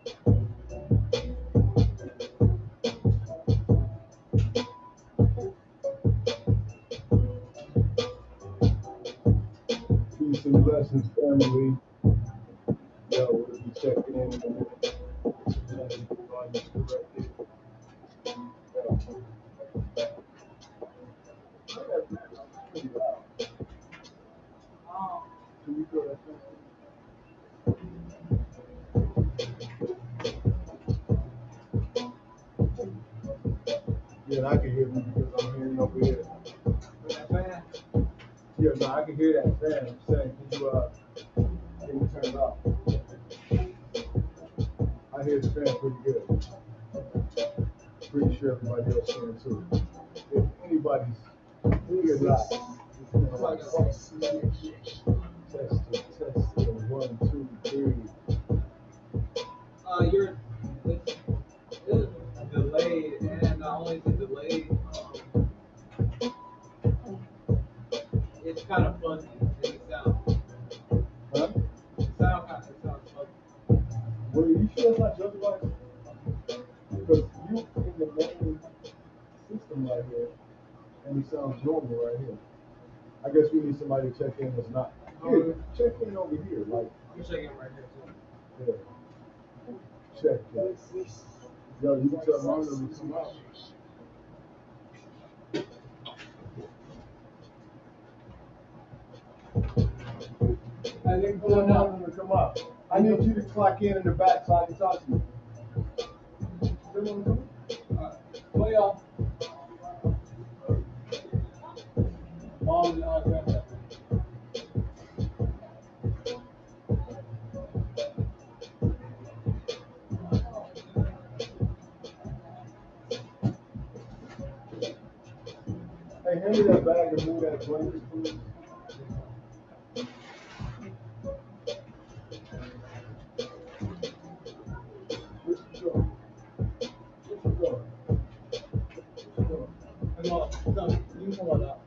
Peace and blessings, family. Yo, we'll be checking in a minute. Volume's corrected. Pretty loud. Can you throw that thing? Yeah, and I can hear me because I'm hearing over here. That fan? Yeah, no, I can hear that fan. I'm saying, can you turn it off? I hear the fan pretty good. Pretty sure everybody else can too. If anybody's here live, it's kind of like testing, 1, 2, 3. It's delayed, and not only is it delayed, it's kind of fuzzy in the sound. Huh? It sounds fuzzy. Well, you sure it's not your device? Because you in the main system right here, and it sounds normal right here. I guess we need somebody to check in that's not. Here, check in over here. Like, I'm checking right here too. yeah. Check it. Yo, you can tell mine to come out. I didn't go down to come up. I need you to clock in the back so I can talk to you. Well, y'all. Hey, hand me that bag and move that blanket, please. Where's she going? Where's she going? You can come on up.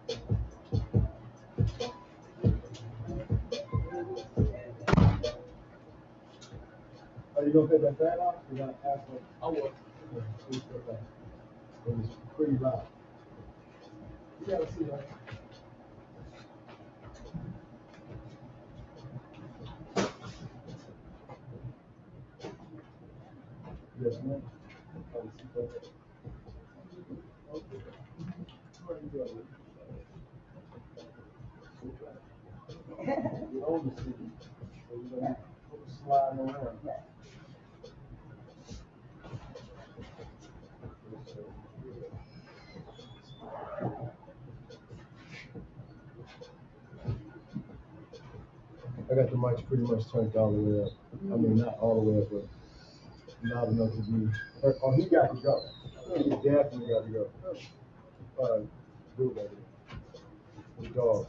Are you gonna take that fan off? You're gonna ask her. I will. Yeah, please go back. It's pretty loud. You gotta see that. Yes, ma'am. Okay. Where you going? You're on the seat, so you're gonna slide around. I got the mics pretty much turned all the way up. I mean, not all the way up, but loud enough to be. Oh, he got to go. He definitely got to go. Dude, baby. The dog.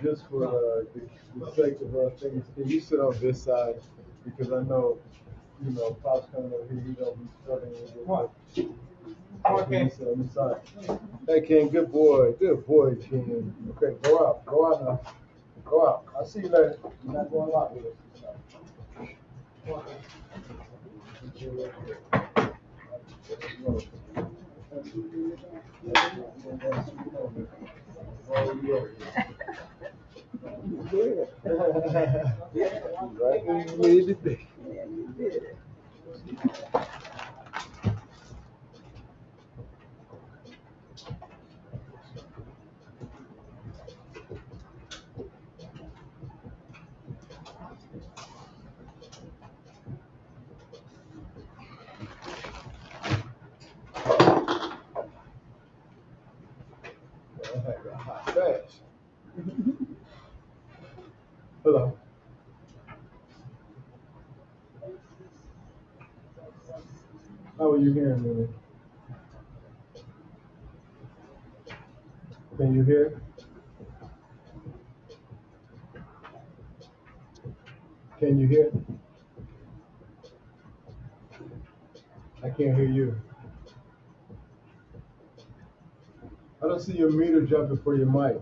Just for the sake of things, can you sit on this side? Because I know, Pop's coming over here, he's gonna be struggling with it. What? Okay. Sit on this side. Hey, Ken, good boy, Ken. Okay, go out now. Go out. I'll see you later. You're not going out with us. Oh, yeah. You did it. Right where you needed to be. Yeah, you did it. Hot fast. Hello. How are you hearing me? Can you hear? Can you hear? I can't hear you. I don't see your meter jumping for your mic.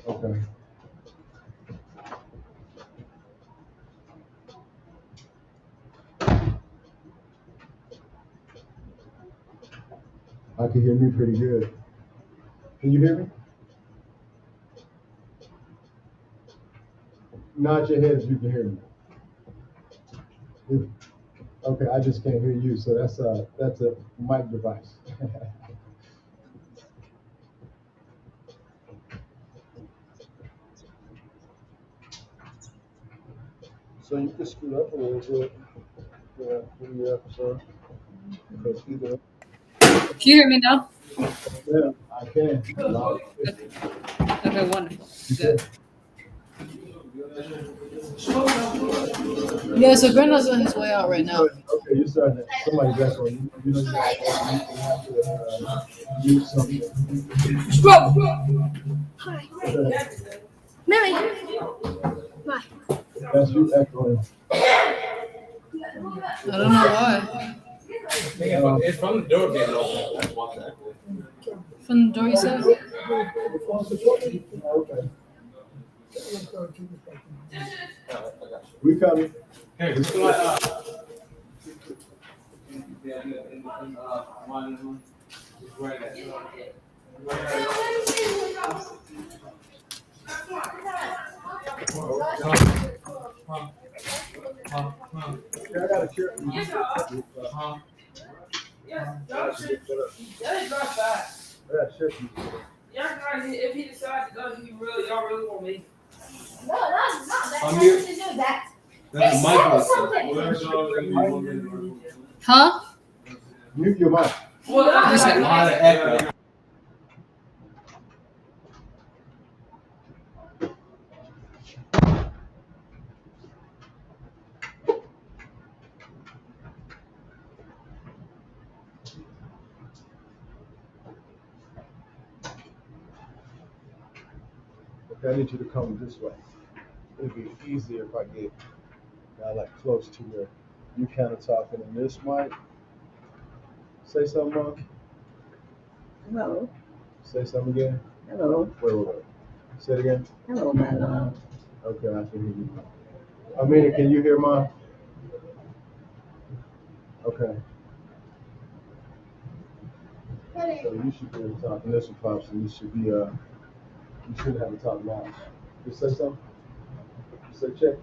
Okay. I can hear me pretty good. Can you hear me? Nod your head if you can hear me. If- okay, I just can't hear you, so that's a mic device. So you can scoot up a little bit for your episode. Because either Can you hear me now? yeah, I can. Okay, wonderful. You Good. can. Yeah, so Grendel's on his way out right now. Okay, you're starting. Somebody's echoing. You know you have to mute something. Hi. Okay, Mary. Why? that's you echoing. I don't know why. It's from the door being open. That's why it's echoing. From the door, you said? Okay, we coming. Hey, just like, Yeah, I got a chair. I got a chair. If he decides to go, y'all really want me. No, that's not. That's I'm not here. to do that. that's Huh? Mute your mic. Well, a lot of echo. Okay, I need you to come this way. It'd be easier if I get like close to where you kind of talking in this mic. Say something, Mom. Hello, Say something again. hello, Wait. Say it again. hello, my love. Okay, I can hear you. Amina, can you hear Mom? Okay. So you should be able to talk in this one, Pops, and you should be you shouldn't have to talk loud. Just say something. Just say check.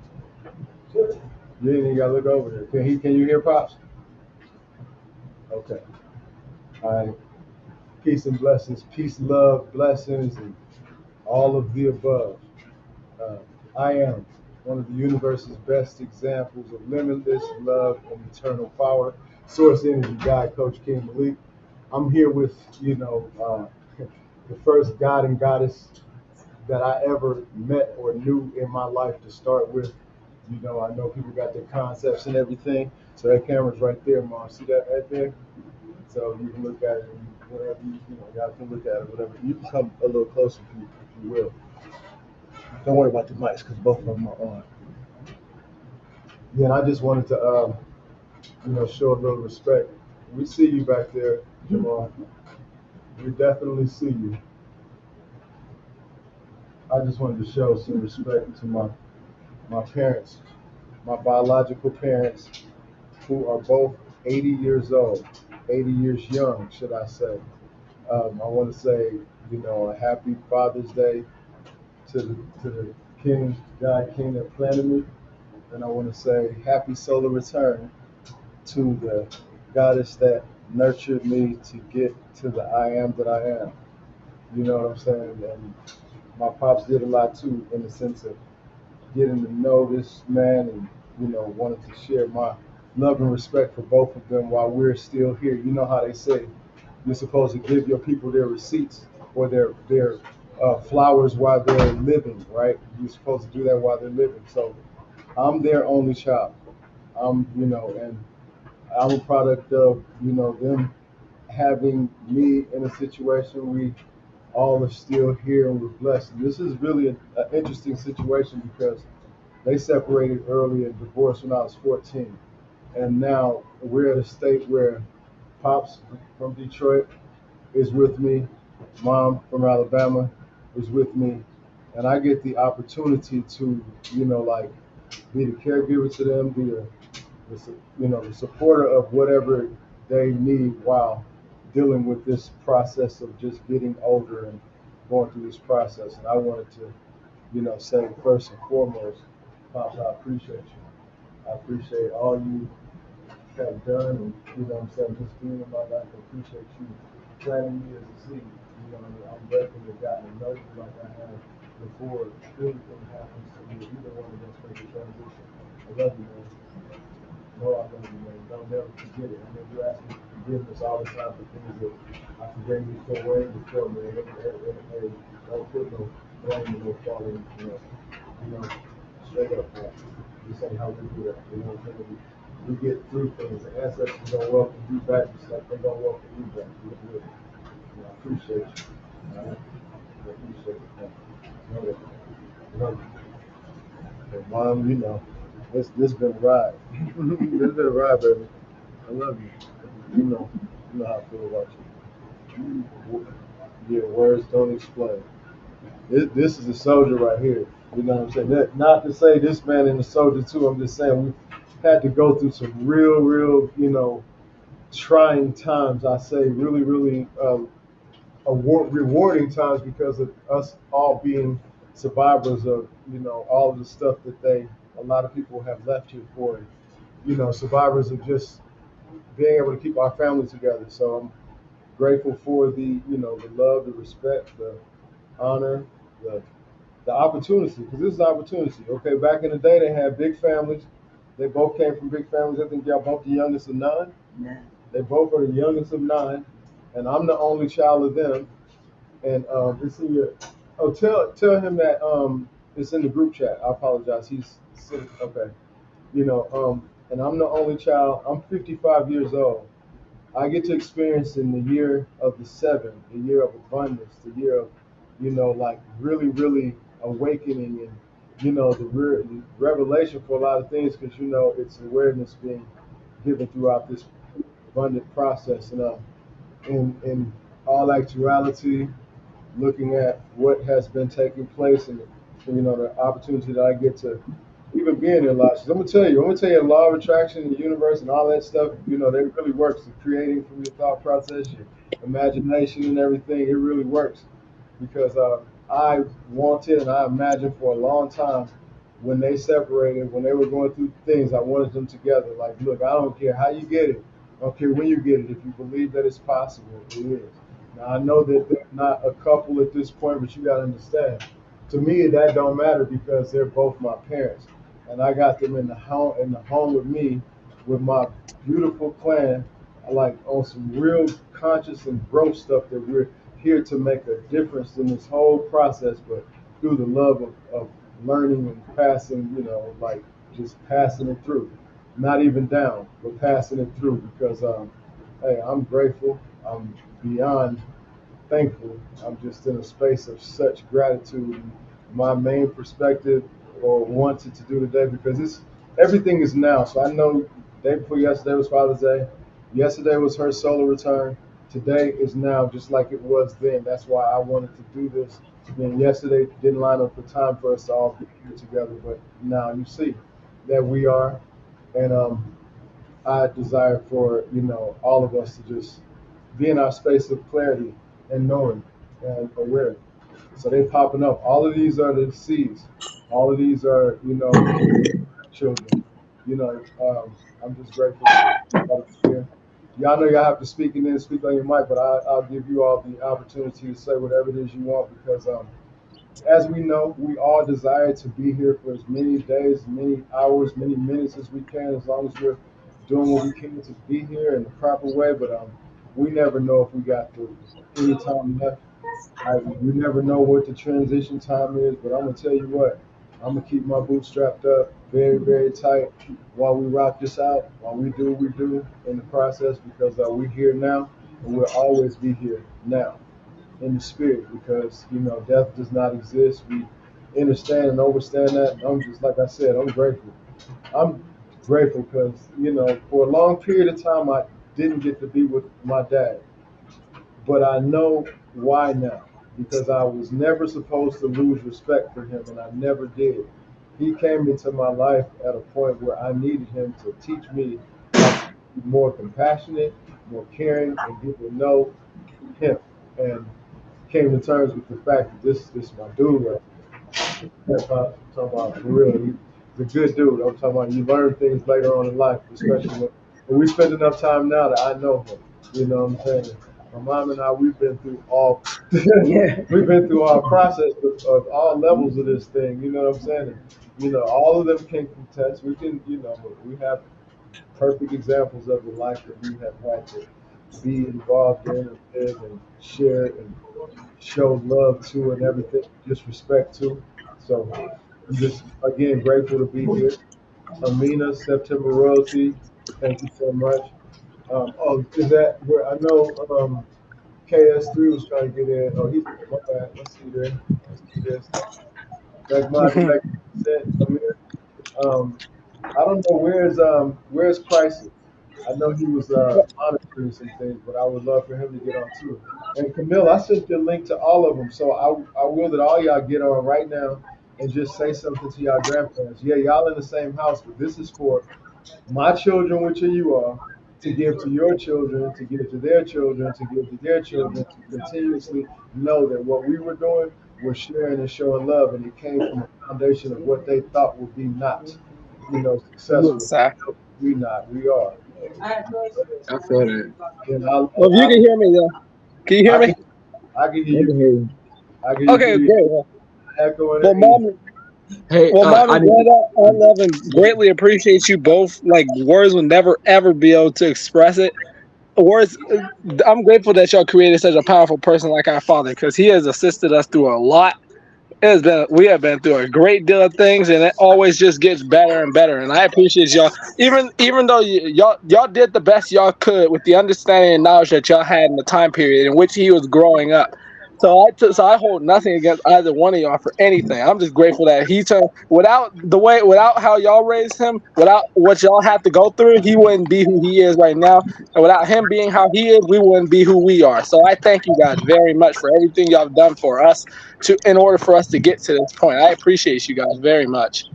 Check. You ain't even gotta look over there. Can you hear Pops? Okay. All right. Peace and blessings. Peace, love, blessings, and all of the above. Uh, I am one of the universe's best examples of limitless love and eternal power. Source Energy Guide, Coach King Malik. I'm here with, the first God and Goddess that I ever met or knew in my life to start with. You know, I know people got their concepts and everything. So that camera's right there, Mom. See that right there? So you can look at it whenever y'all can look at it, whatever. You can come a little closer if you will. Don't worry about the mics because both of them are on. Yeah, and I just wanted to, show a little respect. We see you back there, Jamal. We definitely see you. I just wanted to show some respect to my parents, my biological parents, who are both 80 years old, 80 years young, should I say. I want to say, a happy Father's Day to the God King that planted me. And I want to say happy solar return to the goddess that nurtured me to get to the I am that I am. You know what I'm saying? And my pops did a lot too, in the sense of getting to know this man and, wanted to share my love and respect for both of them while we're still here. You know how they say you're supposed to give your people their receipts or their flowers while they're living, right? You're supposed to do that while they're living. So I'm their only child. And I'm a product of, them having me in a situation we all are still here and we're blessed. And this is really an interesting situation because they separated early and divorced when I was 14. And now we're at a state where Pops from Detroit is with me, Mom from Alabama is with me, and I get the opportunity to, be the caregiver to them, be the supporter of whatever they need while dealing with this process of just getting older and going through this process. And I wanted to, say first and foremost, Pops, I appreciate you. I appreciate all you have done, and just being in my life. I appreciate you planting me as a seed. And I'm grateful to God and know you like I have before anything happens to me. Either one of us make a transition. I love you, man. No, I love you, man. Don't never forget it. I mean, you ask me for forgiveness all the time for things that I can bring you to way before, man. Hey, don't put no blame and no fault in, straight up, man. This ain't how we do that. We get through things. The ancestors don't welcome you back just like they don't welcome you back. We're good. I appreciate you. I appreciate it, man. Know that. Love you. And Mom, this been a ride. This been a ride, baby. I love you. You know how I feel about you. Yeah, words don't explain. This is a soldier right here. You know what I'm saying? Not to say this man is a soldier too. I'm just saying we had to go through some real, trying times. I say really, really rewarding times because of us all being survivors of, all of the stuff that a lot of people have left here for. Survivors of just being able to keep our family together. So I'm grateful for the love, the respect, the honor, the opportunity, because this is opportunity. Okay, back in the day, they had big families. They both came from big families. I think y'all both the youngest of 9. No. They both are the youngest of 9, and I'm the only child of them. And it's in your. Oh, tell him that it's in the group chat. I apologize. He's sitting. Okay, and I'm the only child. I'm 55 years old. I get to experience in the year of the 7, the year of abundance, the year of, like really, really awakening and, the revelation for a lot of things because, it's awareness being given throughout this abundant process. And in all actuality, looking at what has been taking place and, the opportunity that I get to even being in life. I'm gonna tell you, law of attraction, the universe, and all that stuff. They really works. The creating from your thought process, your imagination, and everything. It really works because I wanted and I imagined for a long time when they separated, when they were going through things. I wanted them together. Like, look, I don't care how you get it. I don't care when you get it. If you believe that it's possible, it is. Now I know that they're not a couple at this point, but you gotta understand. To me, that don't matter because they're both my parents and I got them in the home with me, with my beautiful clan, like on some real conscious and growth stuff that we're here to make a difference in this whole process, but through the love of learning and passing, like just passing it through, not even down, but passing it through because, hey, I'm grateful. I'm beyond thankful. I'm just in a space of such gratitude. My main perspective or wanted to do today because everything is now. So I know day before yesterday was Father's Day. Yesterday was her solar return. Today is now, just like it was then. That's why I wanted to do this. And yesterday didn't line up the time for us to all be here together, but now you see that we are. And I desire for all of us to just be in our space of clarity and knowing and aware. So they popping up. All of these are the seeds. All of these are children. I'm just grateful to be here. Y'all know y'all have to speak and then speak on your mic, but I'll give you all the opportunity to say whatever it is you want because as we know, we all desire to be here for as many days, many hours, many minutes as we can, as long as we're doing what we can to be here in the proper way. But we never know if we got any time left. We never know what the transition time is, but I'm gonna tell you what, I'm gonna keep my boots strapped up very, very tight while we rock this out, while we do what we do in the process, because we're here now and we'll always be here now in the spirit because death does not exist. We understand and understand that. I'm just like I said, I'm grateful. I'm grateful because for a long period of time I didn't get to be with my dad, but I know why now because I was never supposed to lose respect for him, and I never did. He came into my life at a point where I needed him to teach me how to be more compassionate, more caring, and get to know him. And came to terms with the fact that this my dude right here. Talking about for real. He's a good dude. I'm talking about you learn things later on in life, especially when we spend enough time now that I know him. You know what I'm saying? My mom and I, we've been through all we've been through our process of all levels of this thing. You know what I'm saying? And, you know, all of them came from tests. We can, you know, we have perfect examples of the life that we have had to be involved in and live and share and show love to and everything, just respect to. So I'm just again grateful to be here. Amina, September Royalty, thank you so much. Oh, is that where I know KS3 was trying to get in? Oh, he's my bad. Let's see there. Let's see this. Magnificent, Amir. I don't know where's Crisis. I know he was monitoring some things, but I would love for him to get on too. And Camille, I sent you a link to all of them, so I will that all y'all get on right now and just say something to y'all grandparents. Yeah, y'all in the same house, but this is for my children, which are you all, to give to your children, to give to their children, to give to their children, to continuously know that what we were doing was sharing and showing love, and it came from a foundation of what they thought would be not, you know, successful. Yes, sir. We not, we are. I feel that. And Well, if you can hear me, though. Can you hear me? I can I hear can you. hear you. I can Okay, hear you. great. Echoing Well, it. mom, Hey, well, mom I and need. dad, I love and greatly appreciate you both. Like, words will never ever be able to express it. Words. I'm grateful that y'all created such a powerful person like our father, because he has assisted us through a lot. We have been through a great deal of things, and it always just gets better and better. And I appreciate y'all, even though y'all did the best y'all could with the understanding and knowledge that y'all had in the time period in which he was growing up. So I hold nothing against either one of y'all for anything. I'm just grateful that he turned without how y'all raised him, without what y'all had to go through, he wouldn't be who he is right now. And without him being how he is, we wouldn't be who we are. So I thank you guys very much for everything y'all have done for us in order for us to get to this point. I appreciate you guys very much.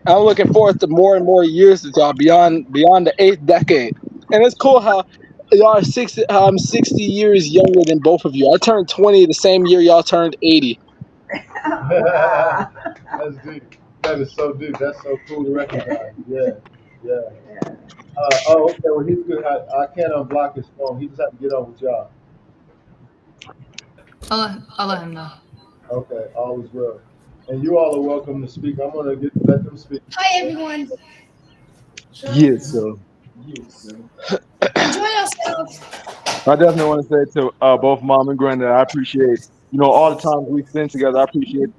I'm looking forward to more and more years with y'all beyond the 8th decade. And it's cool how y'all are 60. I'm 60 years younger than both of you. I turned 20 the same year y'all turned 80. That's deep. That is so deep. That's so cool to recognize. Yeah, yeah. Oh, okay. Well, he's good. I can't unblock his phone. He just have to get on with y'all. I'll let him know. Okay, all is well. And you all are welcome to speak. I'm gonna let them speak. Hi everyone. Yes, so Enjoy yourselves. I definitely want to say to both mom and granddad, I appreciate, all the times we spend together. I appreciate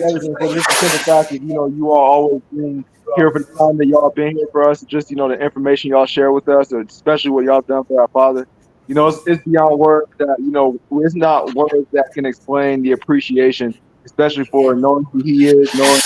everything for just the simple fact that, you all always being here for the time that y'all been here for us, just, the information y'all share with us, especially what y'all done for our father. It's beyond words that, it's not words that can explain the appreciation, especially for knowing who he is, knowing,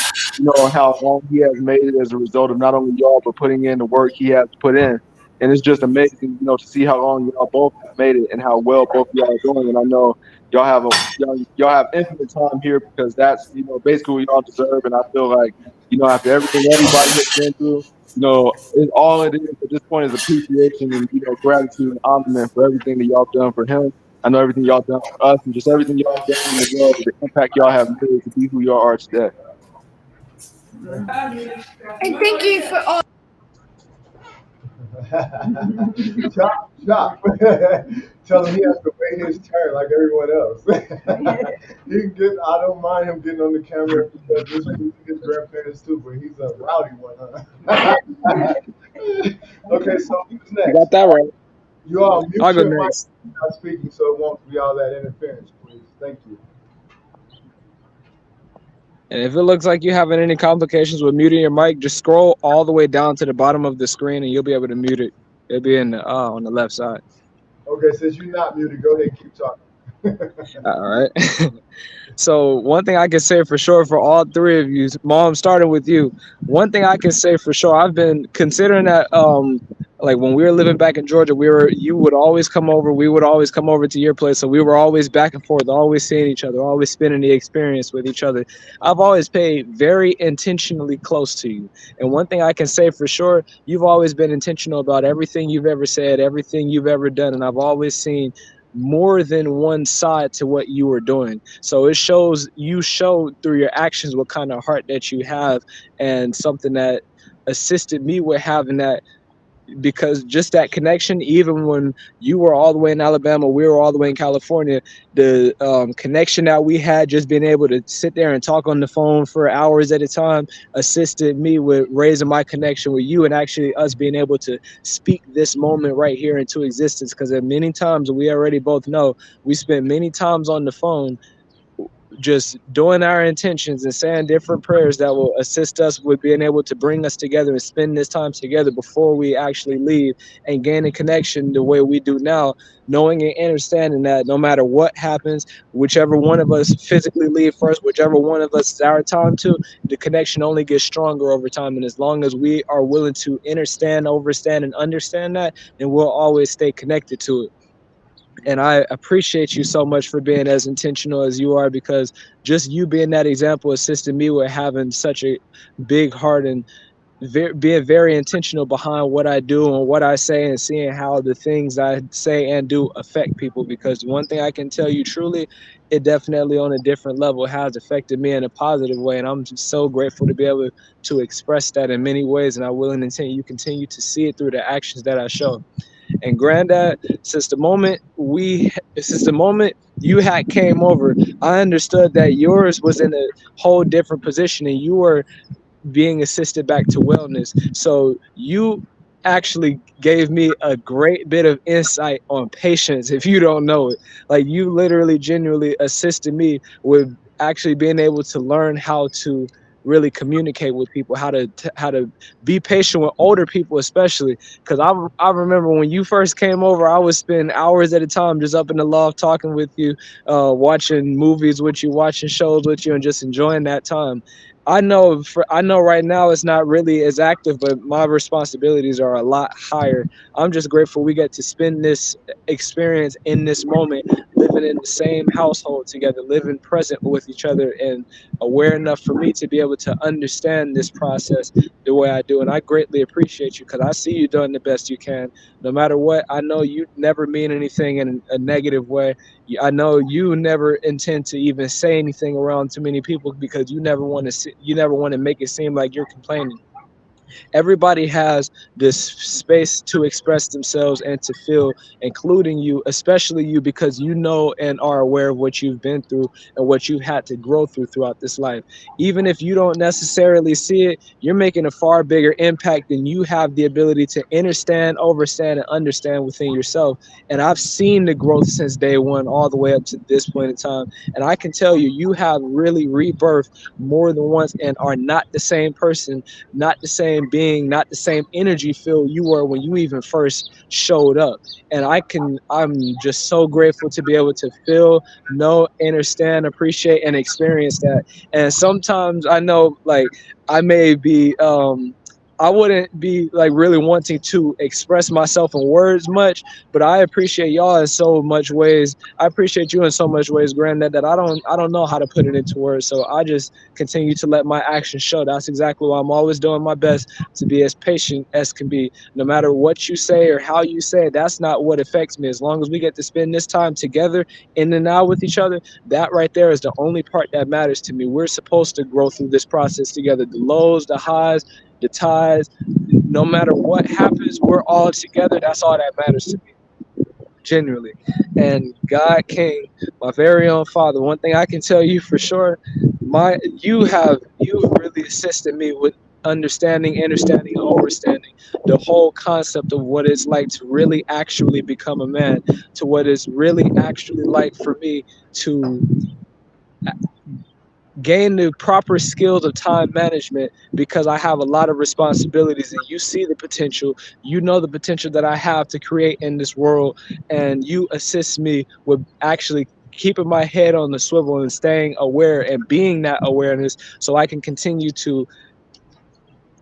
how long he has made it as a result of not only y'all, but putting in the work he has put in. And it's just amazing, to see how long y'all both have made it and how well both of y'all are doing. And I know y'all have infinite time here because that's basically what y'all deserve. And I feel like after everything everybody has been through, all it is at this point is appreciation and gratitude and honorment for everything that y'all done for him. I know everything y'all done for us and just everything y'all done in the world, the impact y'all have made to be who y'all are today. And thank you for all. Chop, chop. Tell him he has to wait his turn like everyone else. He can get. I don't mind him getting on the camera because this is his grandparents too, but he's a rowdy one, huh? Okay, so who's You next? got that right. You all mute I'll go your mic next. when you're not speaking, so it won't be all that interference, please. Thank you. And if it looks like you're having any complications with muting your mic, just scroll all the way down to the bottom of the screen and you'll be able to mute it. It'll be in on the left side. Okay, since you're not muted, go ahead and keep talking. All right. So one thing I can say for sure for all three of you, Mom, starting with you, one thing I can say for sure, I've been considering that Like when we were living back in Georgia, you would always come over, we would always come over to your place, so we were always back and forth, always seeing each other, always spending the experience with each other. I've always paid very intentionally close to you, and one thing I can say for sure, you've always been intentional about everything you've ever said, everything you've ever done, and I've always seen more than one side to what you were doing. So you showed through your actions what kind of heart that you have, and something that assisted me with having that, because just that connection, even when you were all the way in Alabama, we were all the way in California, the connection that we had, just being able to sit there and talk on the phone for hours at a time, assisted me with raising my connection with you, and actually us being able to speak this moment right here into existence. Because at many times, we already both know, we spent many times on the phone just doing our intentions and saying different prayers that will assist us with being able to bring us together and spend this time together before we actually leave, and gain a connection the way we do now, knowing and understanding that no matter what happens, whichever one of us physically leave first, whichever one of us is our time to, the connection only gets stronger over time. And as long as we are willing to understand, overstand, and understand that, then we'll always stay connected to it. And I appreciate you so much for being as intentional as you are, because just you being that example assisted me with having such a big heart, and being very intentional behind what I do and what I say, and seeing how the things I say and do affect people. Because one thing I can tell you truly, it definitely on a different level has affected me in a positive way, and I'm just so grateful to be able to express that in many ways. And I will intend you continue to see it through the actions that I show. And Granddad, since the moment you had came over, I understood that yours was in a whole different position, and you were being assisted back to wellness. So you actually gave me a great bit of insight on patience, if you don't know it. Like, you literally genuinely assisted me with actually being able to learn how to really communicate with people, how to be patient with older people, especially because I remember when you first came over, I would spend hours at a time just up in the loft talking with you, watching movies with you, watching shows with you, and just enjoying that time. I know right now it's not really as active, but my responsibilities are a lot higher. I'm just grateful we get to spend this experience in this moment, living in the same household together, living present with each other, and aware enough for me to be able to understand this process the way I do. And I greatly appreciate you, because I see you doing the best you can. No matter what, I know you never mean anything in a negative way. I know you never intend to even say anything around too many people, because you never want to make it seem like you're complaining. Everybody has this space to express themselves and to feel, including you, especially you, because you know and are aware of what you've been through and what you've had to grow through throughout this life. Even if you don't necessarily see it, you're making a far bigger impact than you have the ability to understand, overstand, and understand within yourself. And I've seen the growth since day one all the way up to this point in time. And I can tell you, you have really rebirthed more than once and are not the same person, not the same being, not the same energy feel you were when you even first showed up. And I'm just so grateful to be able to feel, know, understand, appreciate, and experience that. And sometimes I know, like, I may be I wouldn't be like really wanting to express myself in words much, but I appreciate y'all in so much ways. I appreciate you in so much ways, Granddad, that I don't know how to put it into words. So I just continue to let my actions show. That's exactly why I'm always doing my best to be as patient as can be. No matter what you say or how you say it, that's not what affects me. As long as we get to spend this time together in and out with each other, that right there is the only part that matters to me. We're supposed to grow through this process together. The lows, the highs, the ties, no matter what happens, we're all together. That's all that matters to me, genuinely. And God King, my very own father, one thing I can tell you for sure, you've really assisted me with understanding, understanding, and overstanding the whole concept of what it's like to really actually become a man, to what it's really actually like for me to gain the proper skills of time management, because I have a lot of responsibilities, and you see the potential, you know the potential that I have to create in this world, and you assist me with actually keeping my head on the swivel and staying aware and being that awareness, so I can continue to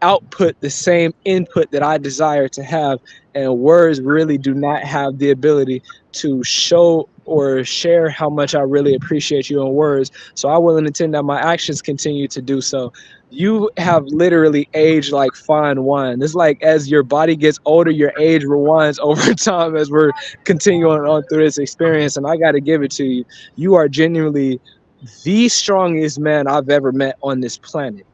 output the same input that I desire to have. And words really do not have the ability to show or share how much I really appreciate you in words. So I will intend that my actions continue to do so. You have literally aged like fine wine. It's like as your body gets older, your age rewinds over time as we're continuing on through this experience. And I got to give it to you. You are genuinely the strongest man I've ever met on this planet.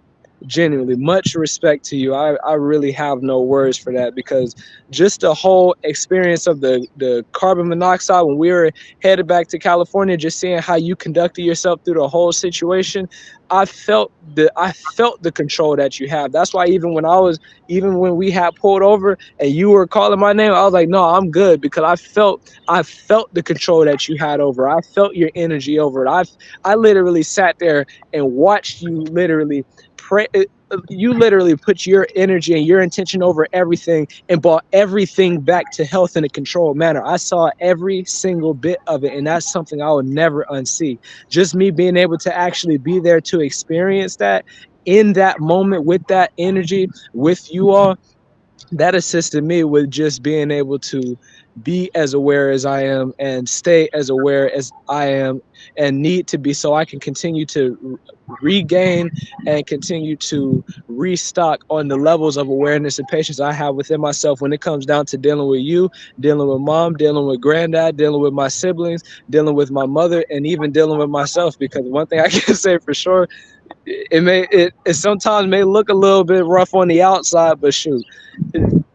Genuinely, much respect to you. I really have no words for that, because just the whole experience of the carbon monoxide when we were headed back to California, just seeing how you conducted yourself through the whole situation, I felt the control that you have. That's why even when we had pulled over and you were calling my name, I was like, no, I'm good, because I felt the control that you had over it. I felt your energy over it. I literally sat there and watched you literally pray. You literally put your energy and your intention over everything and brought everything back to health in a controlled manner. I saw every single bit of it, and that's something I will never unsee. Just me being able to actually be there to experience that in that moment with that energy with you all, that assisted me with just being able to be as aware as I am and stay as aware as I am and need to be, so I can continue to regain and continue to restock on the levels of awareness and patience I have within myself when it comes down to dealing with you, dealing with mom, dealing with granddad, dealing with my siblings, dealing with my mother, and even dealing with myself. Because one thing I can say for sure, it sometimes may look a little bit rough on the outside, but shoot,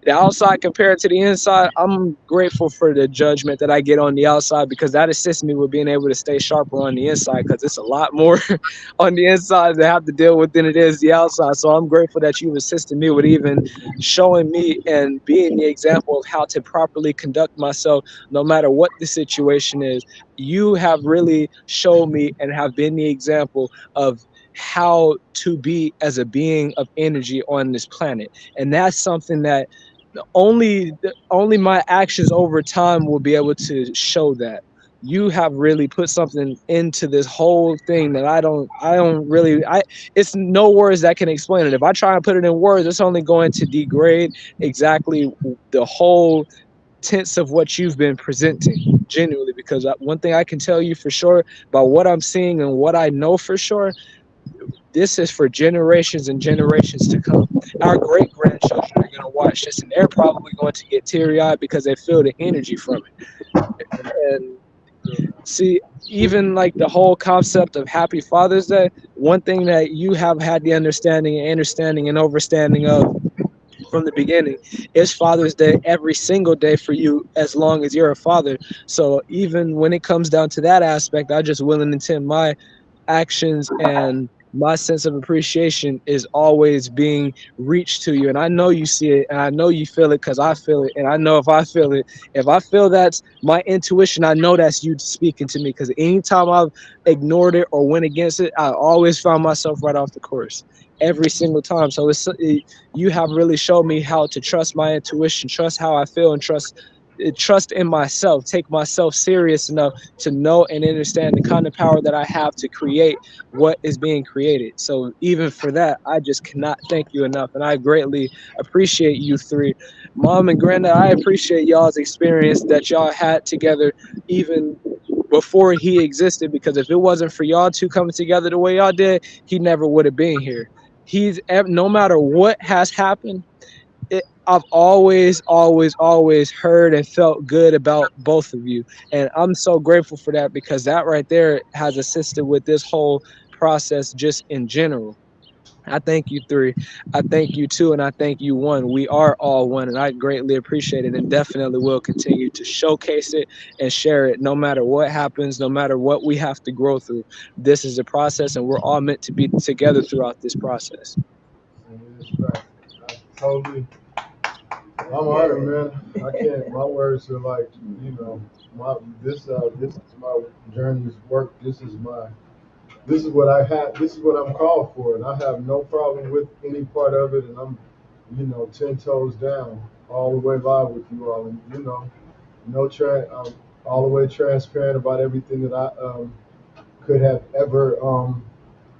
the outside compared to the inside, I'm grateful for the judgment that I get on the outside, because that assists me with being able to stay sharper on the inside, because it's a lot more on the inside to have to deal with than it is the outside. So I'm grateful that you've assisted me with even showing me and being the example of how to properly conduct myself no matter what the situation is. You have really shown me and have been the example of how to be as a being of energy on this planet. And that's something that only my actions over time will be able to show. That you have really put something into this whole thing that I don't really, it's no words that can explain it. If I try and put it in words, it's only going to degrade exactly the whole tense of what you've been presenting, genuinely. Because one thing I can tell you for sure about what I'm seeing and what I know for sure, this is for generations and generations to come. Our great grandchildren are going to watch this, and they're probably going to get teary eyed because they feel the energy from it. And see, even like the whole concept of Happy Father's Day, one thing that you have had the understanding and overstanding of from the beginning is Father's Day every single day for you, as long as you're a father. So even when it comes down to that aspect, I just will and intend my actions and my sense of appreciation is always being reached to you. And I know you see it, and I know you feel it, because I feel it. And I know if I feel it, if I feel that's my intuition, I know that's you speaking to me, because anytime I've ignored it or went against it, I always found myself right off the course every single time. So you have really showed me how to trust my intuition, trust how I feel, and trust in myself, take myself serious enough to know and understand the kind of power that I have to create what is being created. So even for that, I just cannot thank you enough, and I greatly appreciate you three. Mom and Granddad, I appreciate y'all's experience that y'all had together even before he existed, because if it wasn't for y'all two coming together the way y'all did, he never would have been here. No matter what has happened, I've always heard and felt good about both of you. And I'm so grateful for that, because that right there has assisted with this whole process just in general. I thank you three. I thank you two, and I thank you one. We are all one, and I greatly appreciate it, and definitely will continue to showcase it and share it no matter what happens, no matter what we have to grow through. This is a process, and we're all meant to be together throughout this process. I totally. I'm honored, man. I can't. My words are like, this is my journey's work. This is what I have. This is what I'm called for, and I have no problem with any part of it. And I'm, 10 toes down, all the way live with you all, and I'm all the way transparent about everything that I could have ever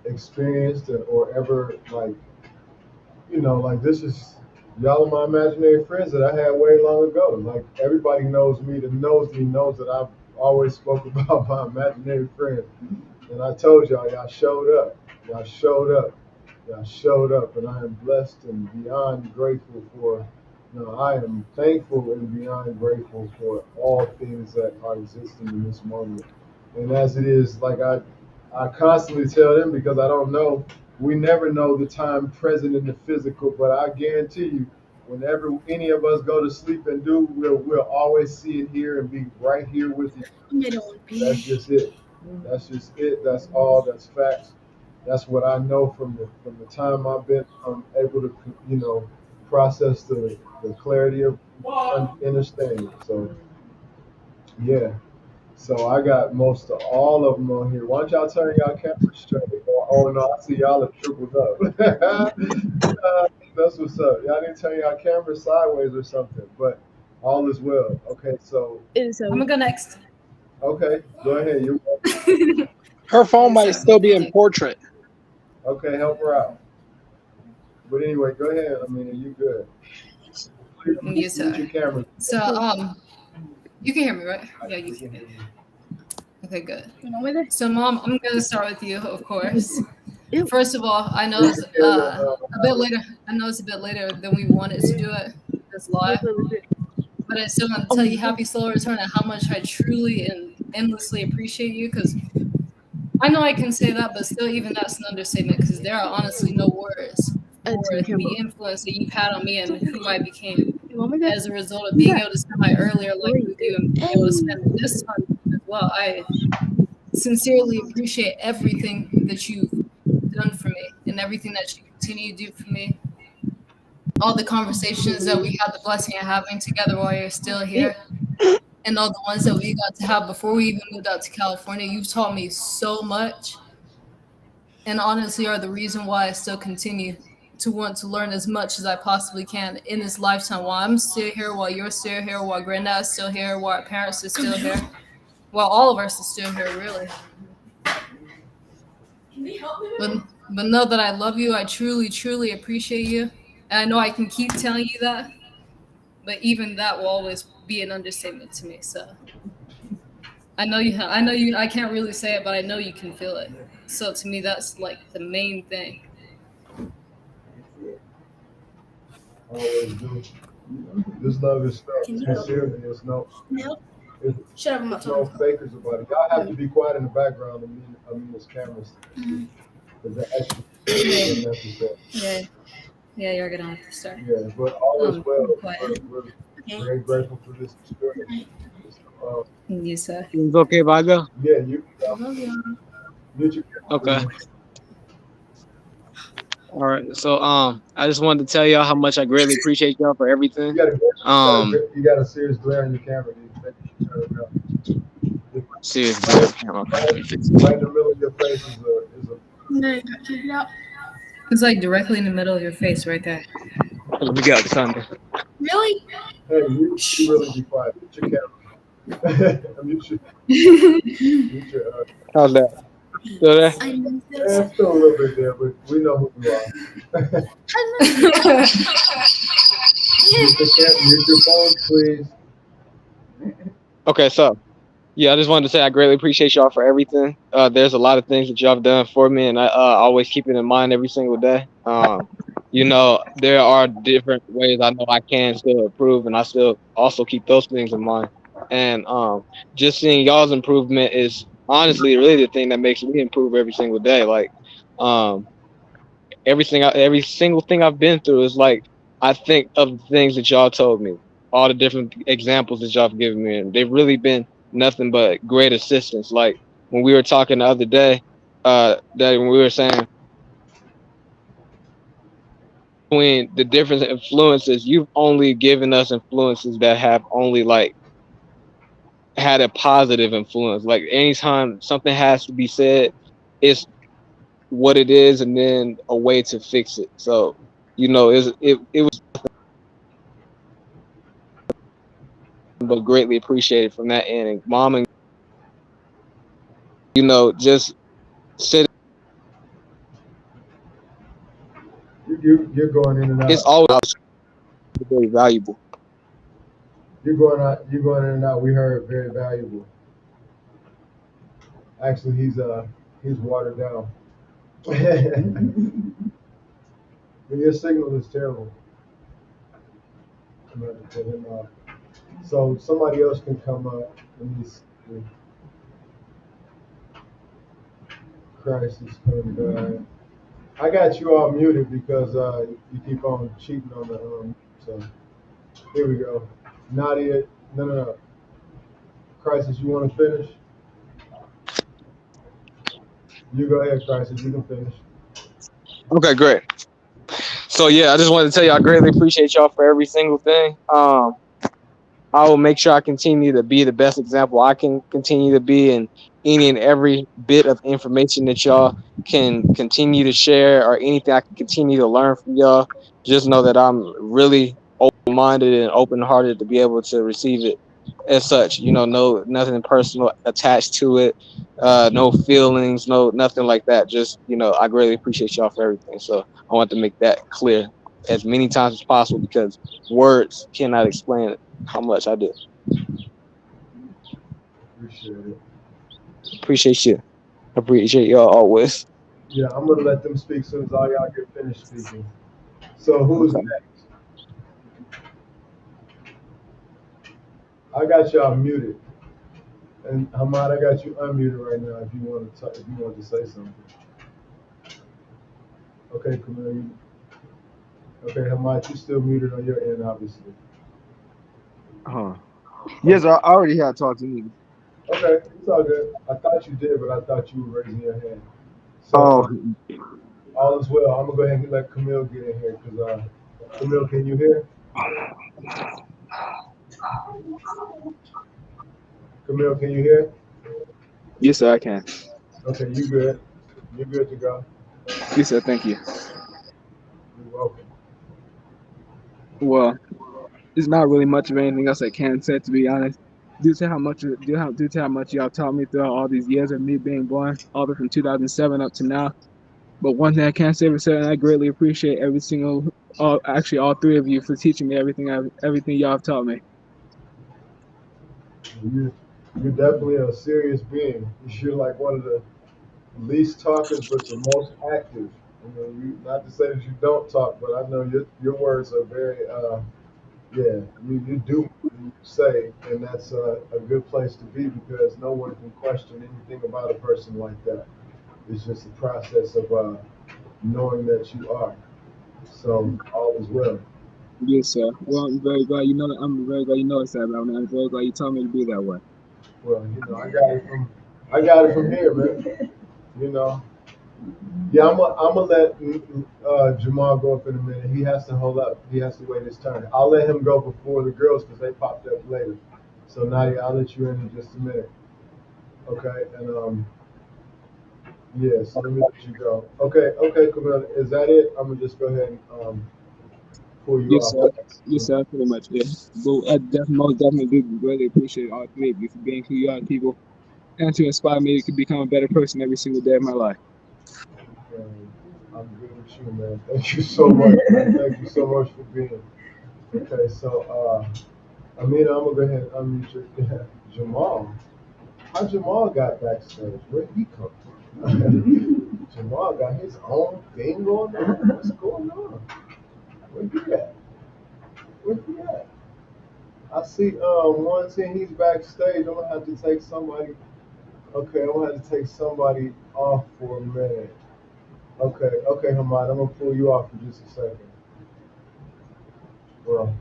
experienced or ever like you know, like this is y'all are my imaginary friends that I had way long ago. Like everybody knows me that knows me knows that I've always spoke about my imaginary friends. And I told y'all showed up. Y'all showed up. Y'all showed up, and I am blessed and beyond grateful for. No, I am thankful and beyond grateful for all things that are existing in this moment. And as it is, like I constantly tell them because I don't know. We never know the time present in the physical, but I guarantee you, whenever any of us go to sleep and do, we'll always see it here and be right here with you. That's just it. That's just it. That's all. That's facts. That's what I know from the time I've been able to process the clarity of understanding. So yeah. So I got most of all of them on here. Why don't y'all turn y'all cameras straight? Oh no, I see y'all have tripled up. That's what's up. Y'all need to turn y'all cameras sideways or something. But all is well. Okay, so I'm gonna go next. okay, go ahead. You Her phone might still be in portrait. okay? Help her out. But anyway, go ahead. I mean, are you good? Yes, Mute your sir. camera. So, you can hear me, right? Yeah, you can hear me. Okay, good. So, Mom, I'm gonna start with you, of course. First of all, I know it's a bit later. I know it's a bit later than we wanted to do it this live, but I still want to tell you happy slow return and how much I truly and endlessly appreciate you. Because I know I can say that, but still, even that's an understatement. Because there are honestly no words for the influence that you've had on me and who I became as a result of being able to spend my earlier life with you and being able to spend this time with you as well. I sincerely appreciate everything that you've done for me and everything that you continue to do for me. All the conversations that we had the blessing of having together while you're still here, and all the ones that we got to have before we even moved out to California. You've taught me so much, and honestly are the reason why I still continue to want to learn as much as I possibly can in this lifetime while I'm still here, while you're still here, while Granddad's still here, while our parents are still here, while all of us are still here, really. But know that I love you. I truly, truly appreciate you. And I know I can keep telling you that, but even that will always be an understatement to me. So I know you. I can't really say it, but I know you can feel it. So to me, that's like the main thing. Always do. This love is felt sincerely. There's no, Shut up, I'm not there's no talking. fakers about it. Y'all have to be quiet in the background. I mean, this cameras. Because that extra is necessary. Yeah, you're gonna have to start. Yeah, but all is well. Quiet. We're very grateful for this experience. Yes, sir. It's okay, Vaga? Yeah, you. Mute your Okay. camera. All right. So I just wanted to tell y'all how much I greatly appreciate y'all for everything. You got a serious glare on your camera. Serious. Right in the middle of your face is a It's like directly in the middle of your face, right there. Let me get out the thunder. Really? hey, you really be quiet. Mute your camera. mute your How's that? Still there? I know it's still a little bit there, but we know who you are. Mute your phone, please. Okay, so yeah, I just wanted to say I greatly appreciate y'all for everything. There's a lot of things that y'all have done for me, and I always keep it in mind every single day. You know, there are different ways I know I can still improve, and I still also keep those things in mind. And just seeing y'all's improvement is honestly really the thing that makes me improve every single day. Like every single thing I've been through is like I think of the things that y'all told me, all the different examples that y'all have given me, and they've really been nothing but great assistance. Like when we were talking the other day, that when we were saying between the different influences, you've only given us influences that have only like had a positive influence. Like anytime something has to be said, it's what it is, and then a way to fix it. So you know, it was but greatly appreciated from that end. And mom and just sit. You You're going in and out. It's always very valuable. You're going out. You're going in and out. We heard very valuable. Actually, he's watered down. Your signal is terrible. I'm gonna put him off. So somebody else can come up. Let me see. Christ is coming back. I got you all muted because you keep on cheating on the so here we go. Nadia, no. Crisis, you want to finish? You go ahead, Crisis. You can finish. Okay, great. So yeah, I just wanted to tell you I greatly appreciate y'all for every single thing. I will make sure I continue to be the best example I can continue to be, and any and every bit of information that y'all can continue to share or anything I can continue to learn from y'all. Just know that I'm really open-minded and open-hearted to be able to receive it as such. No nothing personal attached to it, no feelings, no nothing like that. Just I greatly appreciate y'all for everything. So I want to make that clear as many times as possible because words cannot explain it. How much I do. Appreciate it. Appreciate you. Appreciate y'all always. Yeah, I'm gonna let them speak as soon as all y'all get finished speaking. So who's Okay. next? I got y'all muted, and Hamad, I got you unmuted right now. If you want to, if you want to say something. Okay, Camille. Okay, Hamad, you still muted on your end, obviously. Huh. Yes, I already had talked to you. Okay, it's all good. I thought you did, but I thought you were raising your hand. So Oh, all is well. I'm gonna go ahead and let Camille get in here because Camille, can you hear? Camille, can you hear? Yes, sir, I can. Okay, you good. You're good to go. Yes, sir, thank you. You're welcome. Well, there's not really much of anything else I can say, to be honest. Due to how much y'all taught me throughout all these years of me being born, all the way from 2007 up to now. But one thing I can say for certain, I greatly appreciate actually all three of you for teaching me everything y'all have taught me. You, you're definitely a serious being. You're like one of the least talkers, but the most active. Not to say that you don't talk, but I know your words are very, yeah, you do what you say, and that's a good place to be because no one can question anything about a person like that. It's just a process of knowing that you are. So all is well. Yes, sir. Well, I'm very glad you know that. I'm very glad you noticed that about me. I'm very glad you told me to be that way. Well, I got it from here, man. You know, yeah, I'm gonna let Jamal go up in a minute. He has to hold up. He has to wait his turn. I'll let him go before the girls because they popped up later. So Nadia, I'll let you in just a minute. Okay, and yeah. So let me let you go. Okay, Camille. Is that it? I'm gonna just go ahead and pull you Yes, off. sir. Yes, sir. Pretty much. Yeah. But I most definitely do really appreciate all three of you for being who you are, people, and to inspire me to become a better person every single day of my life. I'm good with you, man. Thank you so much. Man. Thank you so much for being. Okay, so Amina, I'm gonna go ahead and unmute your Jamal. How Jamal got backstage? Where did he come from? Jamal got his own thing going on. What's going on? Where he at? Where he at? I see one thing he's backstage. I'm gonna have to take somebody. Okay, I'm gonna have to take somebody off for a minute. Okay, Hamad, I'm gonna pull you off for just a second. Well,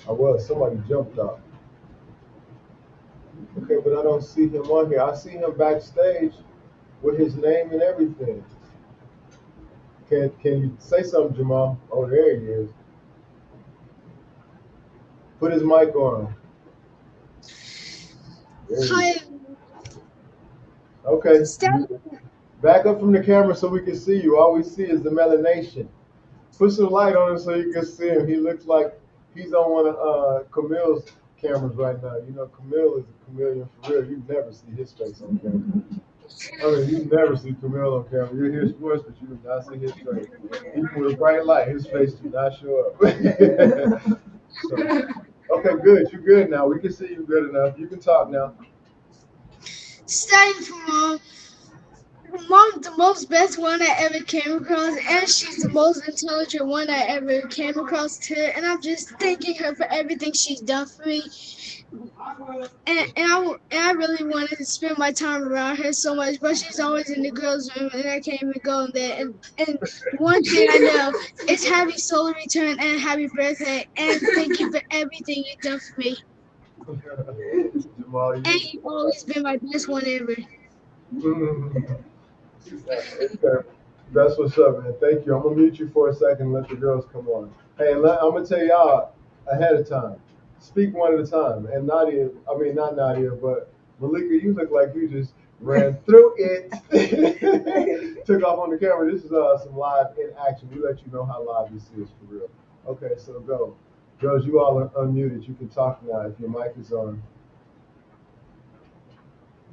I was. Somebody jumped off. Okay, but I don't see him on here. I see him backstage with his name and everything. Can you say something, Jamal? Oh, there he is. Put his mic on. There he Hi. is. Okay. Back up from the camera so we can see you. All we see is the melanation. Put some light on him so you can see him. He looks like he's on one of Camille's cameras right now. You know, Camille is a chameleon for real. You never see his face on camera. I mean, you never see Camille on camera. You hear his voice, but you do not see his face. Even with a bright light, his face do not show up. So, okay, good. You're good now. We can see you good enough. You can talk now. Starting from mom. Mom's the most best one I ever came across, and she's the most intelligent one I ever came across too. And I'm just thanking her for everything she's done for me. And I really wanted to spend my time around her so much, but she's always in the girls' room, and I can't even go in there. And one thing I know is happy solar return and happy birthday, and thank you for everything you've done for me. Jamal, And you. you've always been my best one ever. Okay. That's what's up, man. Thank you. I'm gonna mute you for a second and let the girls come on. Hey, and I'm gonna tell y'all ahead of time. Speak one at a time. And Nadia, I mean not Nadia, but Malika, you look like you just ran through it. Took off on the camera. This is some live in action. We let you know how live this is for real. Okay, so go. Girls, you all are unmuted. You can talk now if your mic is on.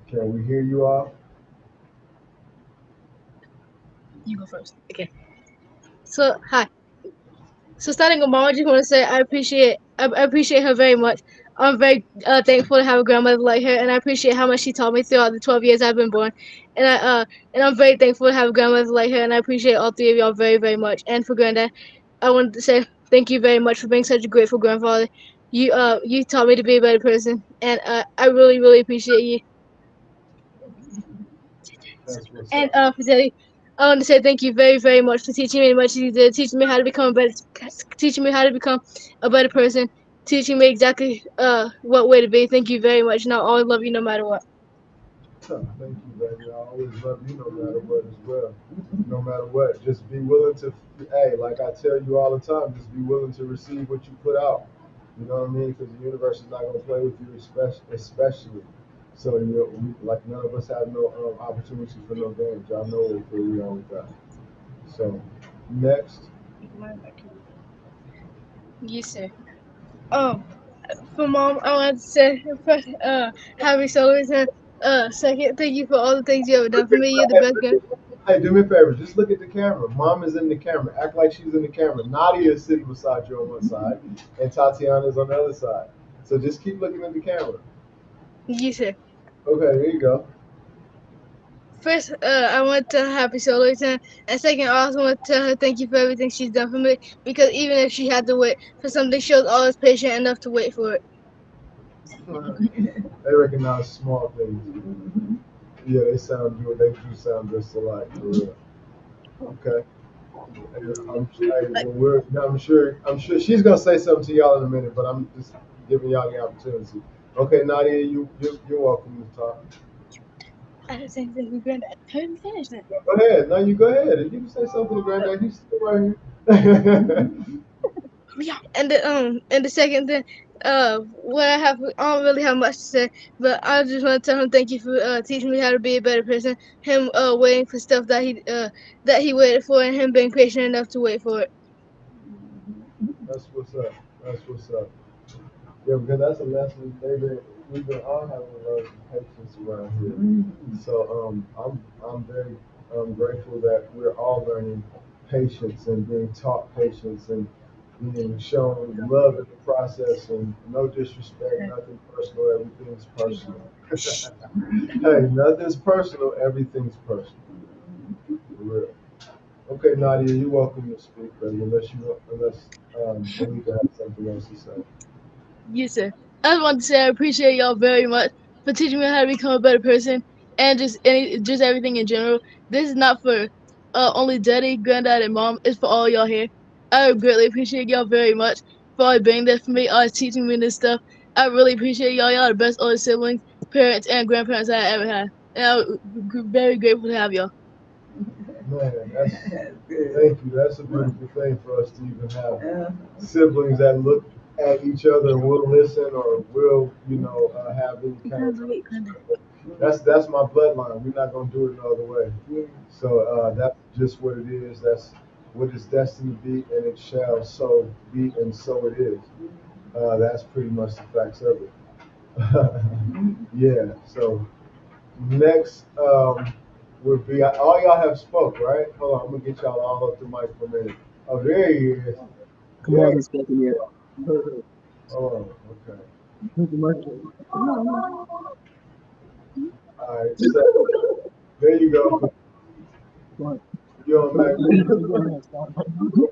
Can we hear you all? You go first. Okay. So hi. So starting with mom, I just want to say I appreciate her very much. I'm very thankful to have a grandmother like her, and I appreciate how much she taught me throughout the 12 years I've been born. And I'm very thankful to have a grandmother like her, and I appreciate all three of y'all very very much. And for granddad, I wanted to say thank you very much for being such a grateful grandfather. You taught me to be a better person, and I really really appreciate you. That's what's And up. for Daddy, I want to say thank you very, very much for teaching me as much as you did, teaching me how to become a better, teaching me how to become a better person, teaching me exactly what way to be. Thank you very much, and I'll always love you no matter what. Thank you, baby. I always love you no matter what as well. No matter what. Just be willing to, hey, like I tell you all the time, just be willing to receive what you put out. You know what I mean? Because the universe is not going to play with you, especially. So, you know, like none of us have no opportunity for no games. Y'all know where we are with that. So, next. Yes, sir. For mom, I want to say happy solar second. Thank you for all the things you have done for me. You're the best girl. Hey, do me a favor. Just look at the camera. Mom is in the camera. Act like she's in the camera. Nadia is sitting beside you on one side, and Tatiana is on the other side. So just keep looking at the camera. Yes, sir. Okay, there you go. First, I want to tell her happy solar return, and second, I also want to tell her thank you for everything she's done for me. Because even if she had to wait for something, she was always patient enough to wait for it. They recognize small things. Yeah, they sound good. They do sound just alike. For real. Okay. I'm sure she's gonna say something to y'all in a minute, but I'm just giving y'all the opportunity. Okay, Nadia, you're welcome to talk. I don't think that we're granddad. How did we finish that? Go ahead. No, you go ahead. If you can say something to Granddad, he's still right here. Yeah. And the second thing, what I don't really have much to say, but I just want to tell him thank you for teaching me how to be a better person. Him waiting for stuff that he waited for, and him being patient enough to wait for it. That's what's up. That's what's up. Yeah, because that's a lesson we've been all having to learn some patience around here. So I'm very grateful that we're all learning patience and being taught patience and being shown love in the process and no disrespect, nothing personal, everything's personal. Hey, nothing's personal, everything's personal. For real. Okay, Nadia, you're welcome to speak, baby, unless Malika has something else to say. Yes, sir. I just want to say I appreciate y'all very much for teaching me how to become a better person and just everything in general. This is not for only daddy, granddad, and mom. It's for all y'all here. I greatly appreciate y'all very much for always being there for me, always teaching me this stuff. I really appreciate y'all. Y'all are the best older siblings, parents, and grandparents I ever had. And I'm very grateful to have y'all. Man, thank you. That's a beautiful thing for us to even have siblings that look at each other and will listen or will, have any kind of conversation. That's my bloodline. We're not gonna do it no other way. So that's just what it is. That's what it's destined to be, and it shall so be, and so it is. That's pretty much the facts of it. Yeah. So Next would be all y'all have spoke, right? Hold on, I'm gonna get y'all all up to mic for a minute. Oh, there he is. Come There on, he this spoken yet. is. Oh, okay. All right. So there you go. You're on mic. You're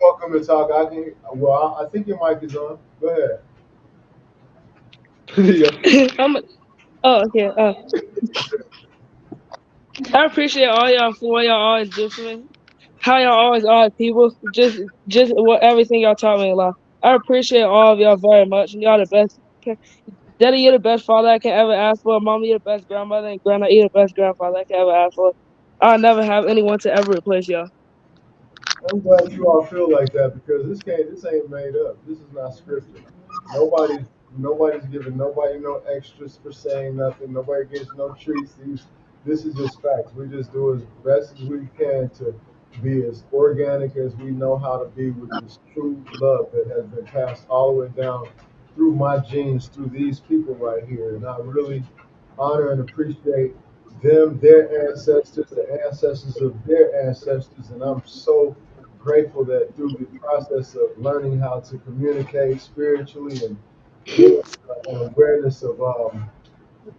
welcome to talk. I can. Well, I think your mic is on. Go ahead. Oh, okay. I appreciate all y'all for what y'all always do for me. How y'all always are people. Just what everything y'all taught me a lot. I appreciate all of y'all very much. Y'all the best. Daddy, you're the best father I can ever ask for. Mama, you're the best grandmother, and Grandma, you're the best grandfather I can ever ask for. I'll never have anyone to ever replace y'all. I'm glad you all feel like that because this ain't made up. This is not scripted. Nobody's nobody's giving nobody no extras for saying nothing. Nobody gets no treats. This is just facts. We just do as best as we can to be as organic as we know how to be with this true love that has been passed all the way down through my genes, through these people right here. And I really honor and appreciate them, their ancestors, the ancestors of their ancestors, and I'm so grateful that through the process of learning how to communicate spiritually and getting an awareness of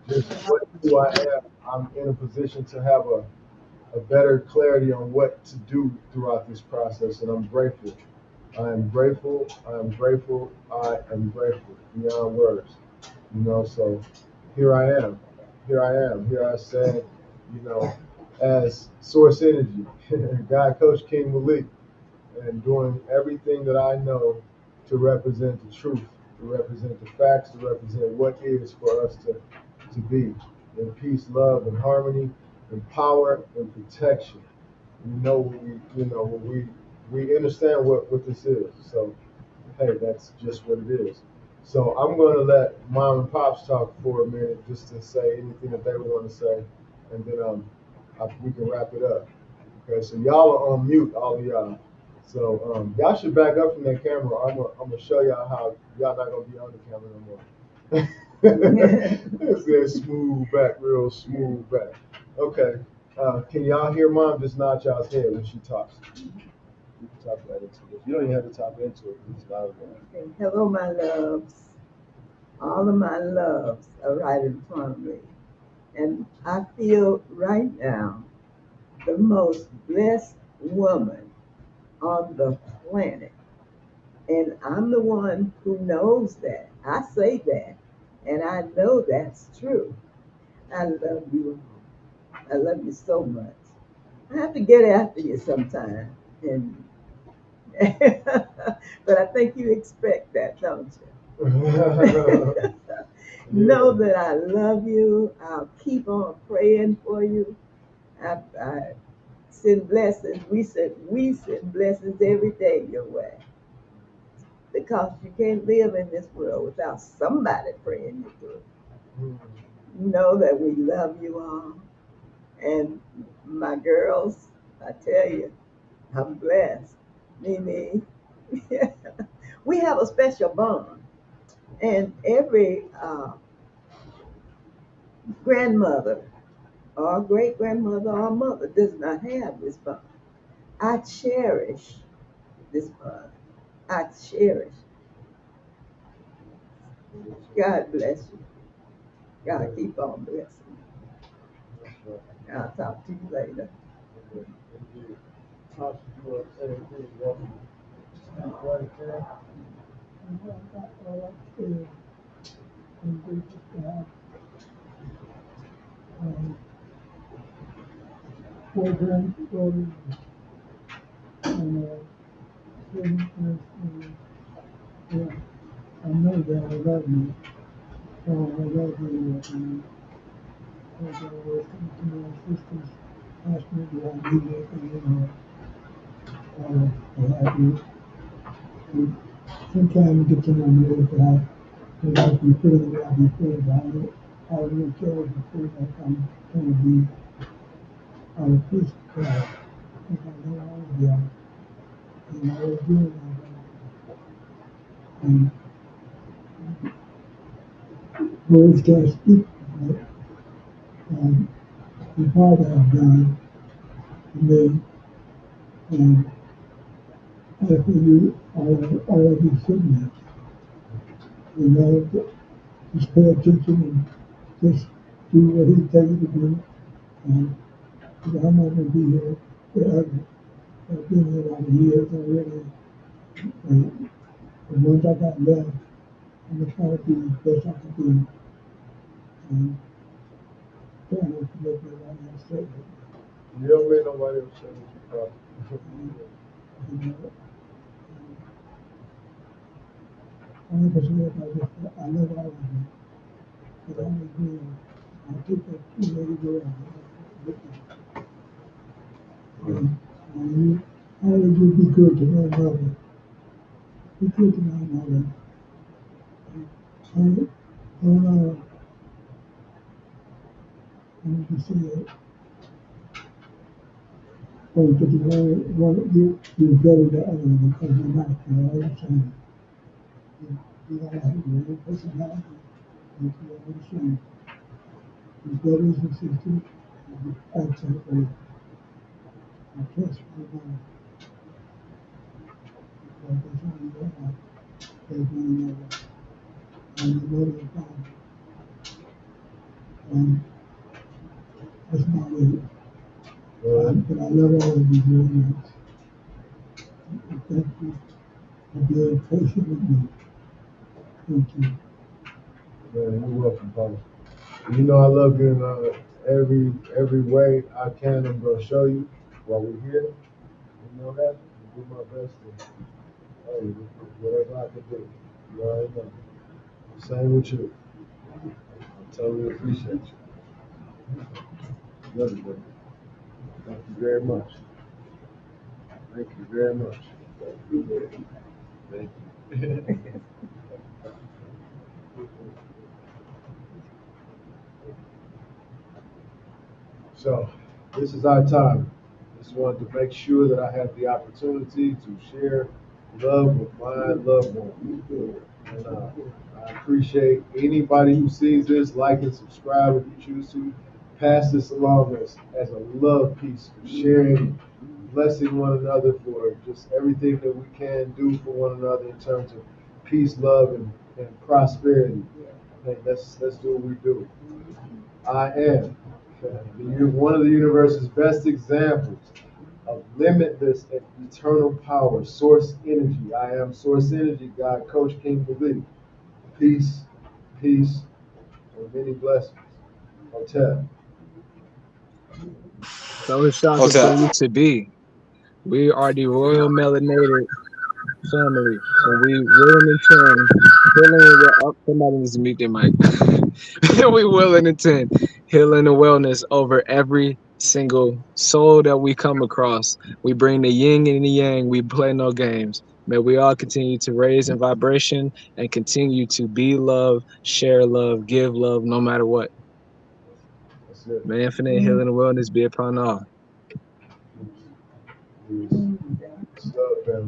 just what who I am, I'm in a position to have a better clarity on what to do throughout this process, and I'm grateful. I am grateful. I am grateful. I am grateful beyond words. So here I am. Here I am. Here I stand, as source energy, God Coach King Malik, and doing everything that I know to represent the truth, to represent the facts, to represent what is for us to be in peace, love, and harmony, in power and protection. We understand what this is. So hey, that's just what it is. So I'm going to let mom and pops talk for a minute just to say anything that they want to say, and then we can wrap it up. Okay, so y'all are on mute, all of y'all. So y'all should back up from that camera. I'm gonna show y'all how y'all not gonna be on the camera no more. It's that smooth back, real smooth back. Okay, can y'all hear mom? Just nod y'all's head when she talks. You can talk right into it. You don't even have to talk into it. It's loud enough. Okay. Hello, my loves. All of my loves are right in front of me. And I feel right now the most blessed woman on the planet. And I'm the one who knows that. I say that. And I know that's true. I love you. I love you so much. I have to get after you sometime. And but I think you expect that, don't you? Know that I love you. I'll keep on praying for you. I send blessings. We send blessings every day your way because you can't live in this world without somebody praying you through. Know that we love you all, and my girls. I tell you, I'm blessed. Mimi, we have a special bond, and every grandmother or great grandmother or mother does not have this bond. I cherish this bond. I cherish. God bless you. God keep on blessing you. I'll talk to you later. Four grandchildren and yeah, I know that I love you. So I love you. As I was talking to my sisters last week, I need anything, I have you. And sometimes you get to know me if I like you feeling the way I be feeling, but I really care if you feel like I'm going to be on a peace cloud. Because I know all of y'all, and I will do it. And words can't speak, but the Father have done for me, and for you, all of you siblings. You know, just pay attention and just do what He tells you to do. And I'm not going to be here forever. I've been here a lot of years already. And the ones I got left, I'm going to try to do the best I can do. And try not to make nobody upset. You don't make nobody upset with you, bro. You know, I'm going to say about this, I love all of you. But I'm agreeing. I take that two-lady girl with me. And you, always you be good to one another. Be good to one another. I'm just saying, don't get you better than others because you're not, you know what I'm saying? You gotta have your own personality. That's what I'm saying. Your brothers and sisters, you act that way. I trust one another. Because that's all you have. There's one another. And your mother and father. And that's about it. But I love all of you very much. And thank you for being patient with me. Thank you. Man, you're welcome, brother. You know I love you in every way I can. I'm gonna show you while we're here. You know that. I do my best to whatever I can do. You already know. Same with you. I totally appreciate you. Love you, brother. Thank you very much. Thank you very much. Thank you. So, this is our time. Just wanted to make sure that I had the opportunity to share love with my loved one. And I appreciate anybody who sees this, like and subscribe if you choose to. Pass this along as a love piece for sharing, blessing one another, for just everything that we can do for one another in terms of peace, love, and prosperity. Hey, let's do what we do. I am one of the universe's best examples of limitless and eternal power, source energy. I am source energy, God, Coach King Believe. Peace, peace, and many blessings. Hotel. So it's shocking for Hotel. you to be. We are the royal melanated family, and we willing and intend healing well. Oh, somebody needs to mute their mic. We will and intend healing and wellness over every single soul that we come across. We bring the yin and the yang. We play no games. May we all continue to raise in vibration and continue to be love, share love, give love, no matter what. That's it. May infinite healing and wellness be upon all. Peace. So